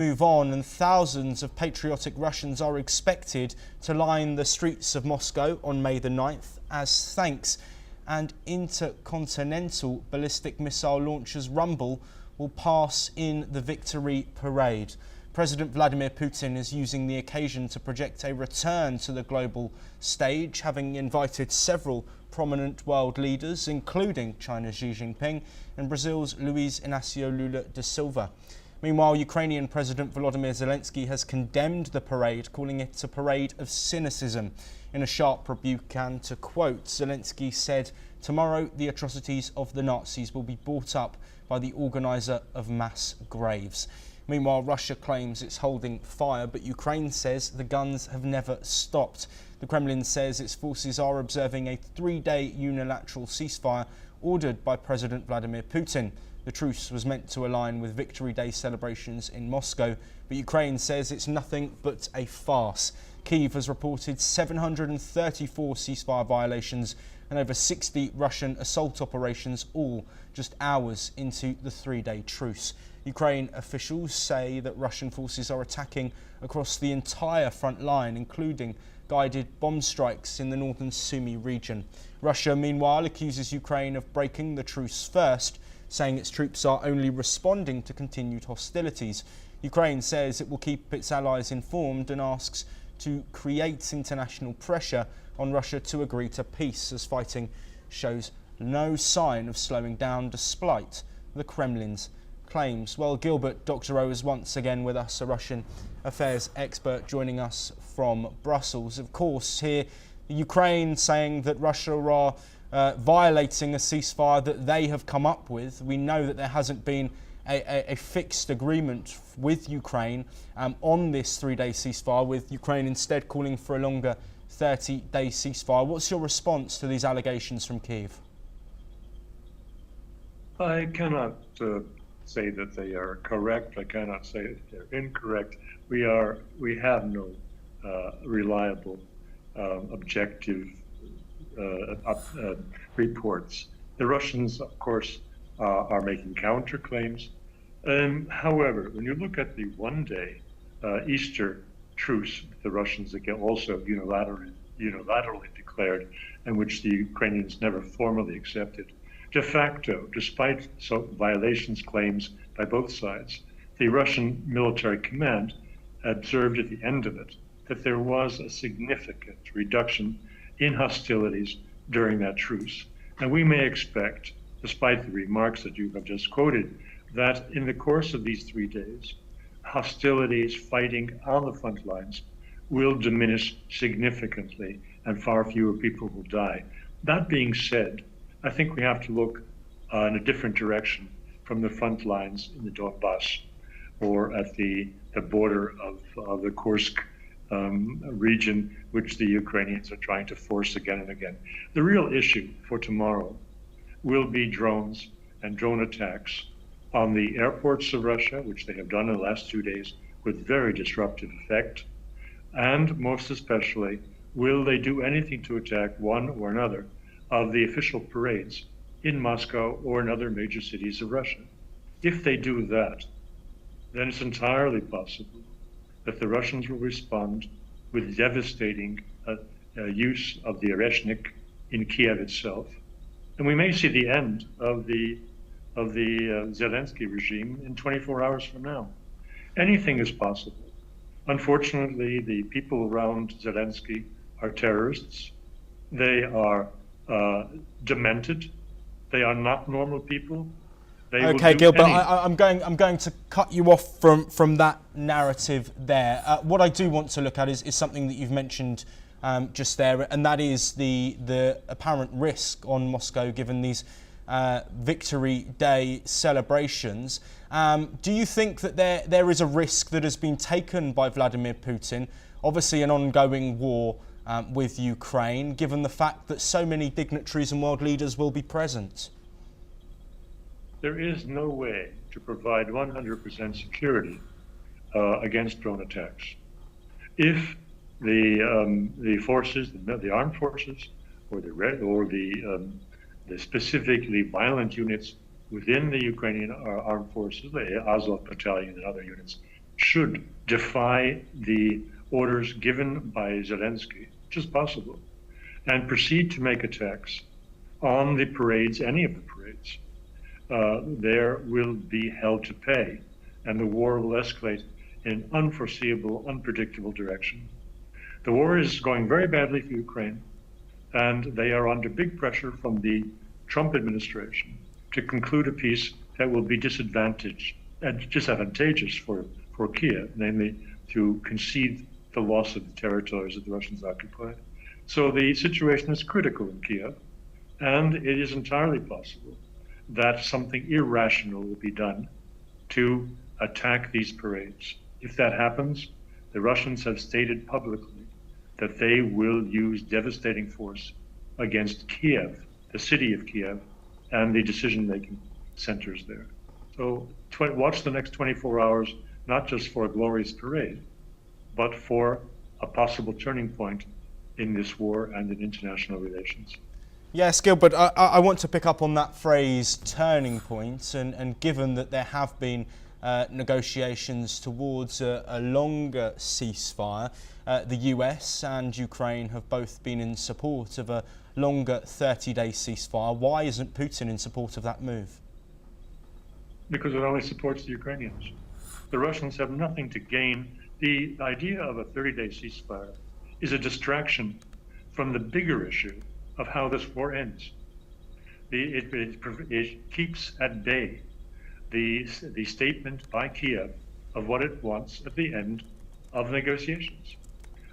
Move on, and thousands of patriotic Russians are expected to line the streets of Moscow on May the 9th as thanks. And intercontinental ballistic missile launchers rumble will pass in the victory parade. President Vladimir Putin is using the occasion to project a return to the global stage, having invited several prominent world leaders, including China's Xi Jinping and Brazil's Luiz Inácio Lula da Silva. Meanwhile, Ukrainian President Volodymyr Zelensky has condemned the parade, calling it a parade of cynicism. In a sharp rebuke, and to quote, Zelensky said, "Tomorrow the atrocities of the Nazis will be brought up by the organiser of mass graves." Meanwhile, Russia claims it's holding fire, but Ukraine says the guns have never stopped. The Kremlin says its forces are observing a 3-day unilateral ceasefire ordered by President Vladimir Putin. The truce was meant to align with Victory Day celebrations in Moscow, but Ukraine says it's nothing but a farce. Kyiv has reported 734 ceasefire violations and over 60 Russian assault operations, all just hours into the 3-day truce. Ukraine officials say that Russian forces are attacking across the entire front line, including guided bomb strikes in the northern Sumy region. Russia, meanwhile, accuses Ukraine of breaking the truce first, saying its troops are only responding to continued hostilities. Ukraine says it will keep its allies informed and asks to create international pressure on Russia to agree to peace, as fighting shows no sign of slowing down despite the Kremlin's claims. Well, Gilbert Doctorow is once again with us, a Russian affairs expert joining us from Brussels. Of course, here Ukraine saying that Russia are violating a ceasefire that they have come up with. We know that there hasn't been a fixed agreement with Ukraine on this 3-day ceasefire, with Ukraine instead calling for a longer 30-day ceasefire. What's your response to these allegations from Kyiv? I cannot say that they are correct. I cannot say that they're incorrect. We have no reliable, objective reports. The Russians, of course, are making counterclaims. However, when you look at the 1-day Easter truce the Russians also unilaterally declared, and which the Ukrainians never formally accepted, de facto, despite violations claims by both sides, the Russian military command observed at the end of it that there was a significant reduction in hostilities during that truce. And we may expect, despite the remarks that you have just quoted, that in the course of these 3 days, hostilities, fighting on the front lines will diminish significantly and far fewer people will die. That being said, I think we have to look in a different direction from the front lines in the Donbass or at the border of the Kursk region, which the Ukrainians are trying to force again and again. The real issue for tomorrow will be drones and drone attacks on the airports of Russia, which they have done in the last 2 days with very disruptive effect. And most especially, will they do anything to attack one or another of the official parades in Moscow or in other major cities of Russia? If they do that, then it's entirely possible that the Russians will respond with devastating use of the Oreshnik in Kiev itself. And we may see the end of the Zelensky regime in 24 hours from now. Anything is possible. Unfortunately, the people around Zelensky are terrorists. They are demented. They are not normal people. Okay, Gilbert, I'm going to cut you off from that narrative there. What I do want to look at is something that you've mentioned just there, and that is the apparent risk on Moscow given these Victory Day celebrations. Do you think that there is a risk that has been taken by Vladimir Putin, obviously an ongoing war with Ukraine, given the fact that so many dignitaries and world leaders will be present? There is no way to provide 100% security against drone attacks. If the forces, the armed forces, or the specifically violent units within the Ukrainian armed forces, the Azov battalion and other units, should defy the orders given by Zelensky, which is possible, and proceed to make attacks on the parades, any of the parades, there will be hell to pay, and the war will escalate in an unforeseeable, unpredictable direction. The war is going very badly for Ukraine, and they are under big pressure from the Trump administration to conclude a peace that will be disadvantageous for Kiev, namely to concede the loss of the territories that the Russians occupied. So the situation is critical in Kiev, and it is entirely possible that something irrational will be done to attack these parades. If that happens, the Russians have stated publicly that they will use devastating force against Kiev, the city of Kiev, and the decision-making centers there. So watch the next 24 hours, not just for a glorious parade, but for a possible turning point in this war and in international relations. Yes, Gilbert, I want to pick up on that phrase, turning point, and given that there have been negotiations towards a longer ceasefire, the US and Ukraine have both been in support of a longer 30-day ceasefire. Why isn't Putin in support of that move? Because it only supports the Ukrainians. The Russians have nothing to gain. The idea of a 30-day ceasefire is a distraction from the bigger issue of how this war ends. It keeps at bay the statement by Kiev of what it wants at the end of negotiations.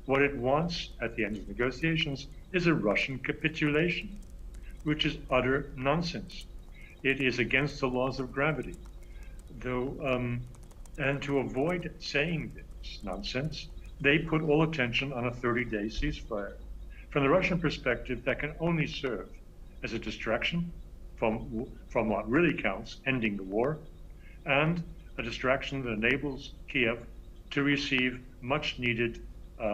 What it wants at the end of negotiations is a Russian capitulation, which is utter nonsense. It is against the laws of gravity. And to avoid saying this nonsense, they put all attention on a 30-day ceasefire. From the Russian perspective, that can only serve as a distraction from what really counts, ending the war, and a distraction that enables Kiev to receive much needed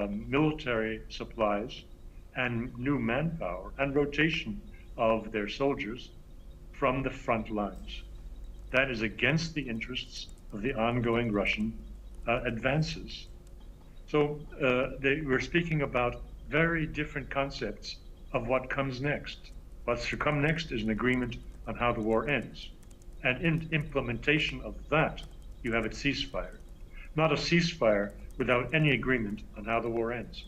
military supplies and new manpower and rotation of their soldiers from the front lines. That is against the interests of the ongoing Russian advances. So we're speaking about very different concepts of what comes next. What's to come next is an agreement on how the war ends. And in implementation of that, you have a ceasefire. Not a ceasefire without any agreement on how the war ends.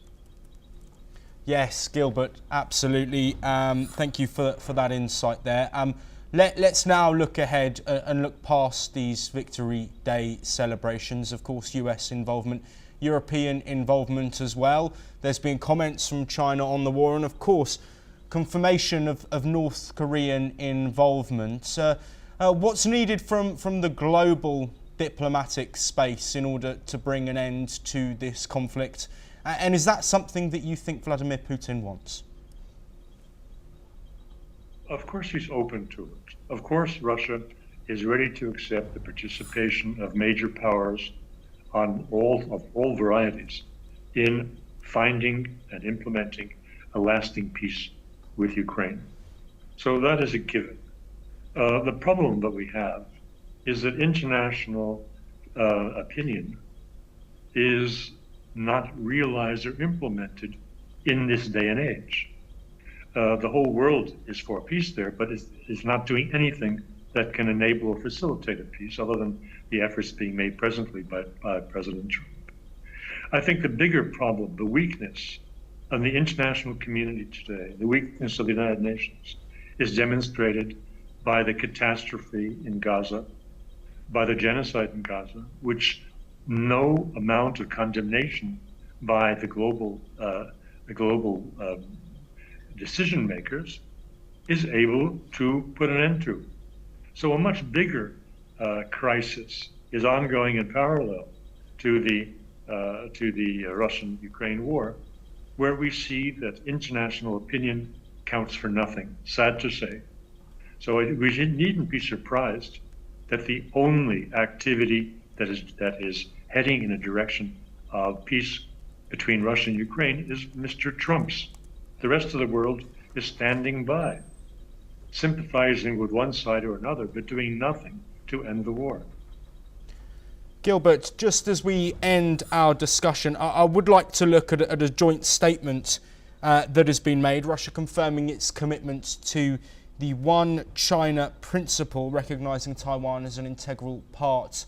Yes, Gilbert, absolutely. Thank you for that insight there. Let's now look ahead and look past these Victory Day celebrations. Of course, US involvement, European involvement as well. There's been comments from China on the war, and of course, confirmation of North Korean involvement. What's needed from the global diplomatic space in order to bring an end to this conflict? And is that something that you think Vladimir Putin wants? Of course he's open to it. Of course Russia is ready to accept the participation of major powers of all varieties in finding and implementing a lasting peace with Ukraine. So that is a given. The problem that we have is that international opinion is not realized or implemented in this day and age. The whole world is for peace there, but is not doing anything that can enable or facilitate a peace other than the efforts being made presently by President Trump. I think the bigger problem, the weakness of the international community today, the weakness of the United Nations, is demonstrated by the catastrophe in Gaza, by the genocide in Gaza, which no amount of condemnation by the global decision makers is able to put an end to. So a much bigger crisis is ongoing in parallel to the Russian-Ukraine war, where we see that international opinion counts for nothing, sad to say. So we needn't be surprised that the only activity that is heading in a direction of peace between Russia and Ukraine is Mr. Trump's. The rest of the world is standing by, sympathizing with one side or another, but doing nothing to end the war. Gilbert, just as we end our discussion, I would like to look at a joint statement that has been made, Russia confirming its commitment to the One China principle, recognising Taiwan as an integral part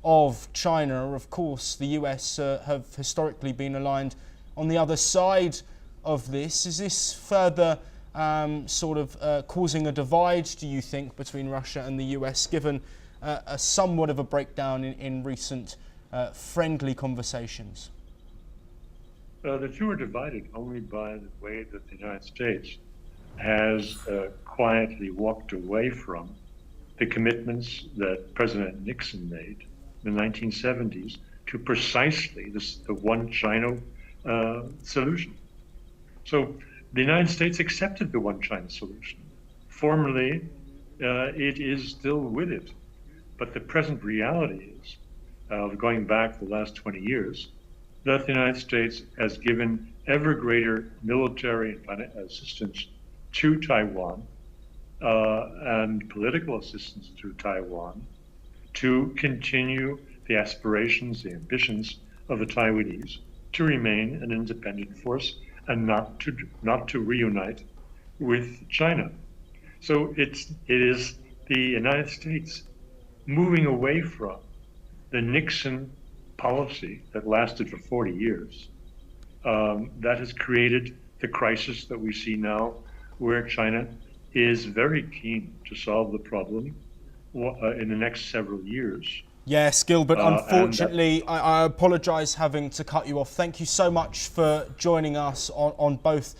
of China. Of course, the US have historically been aligned on the other side of this. Is this further causing a divide, do you think, between Russia and the US, given a somewhat of a breakdown in recent friendly conversations? The two are divided only by the way that the United States has quietly walked away from the commitments that President Nixon made in the 1970s to precisely the one China solution. So the United States accepted the one China solution. Formally, it is still with it. But the present reality is, going back the last 20 years, that the United States has given ever greater military assistance to Taiwan and political assistance to Taiwan to continue the aspirations, the ambitions of the Taiwanese to remain an independent force and not to reunite with China. So it is the United States moving away from the Nixon policy that lasted for 40 years that has created the crisis that we see now, where China is very keen to solve the problem in the next several years. Yes, Gilbert, unfortunately, I apologise having to cut you off. Thank you so much for joining us on both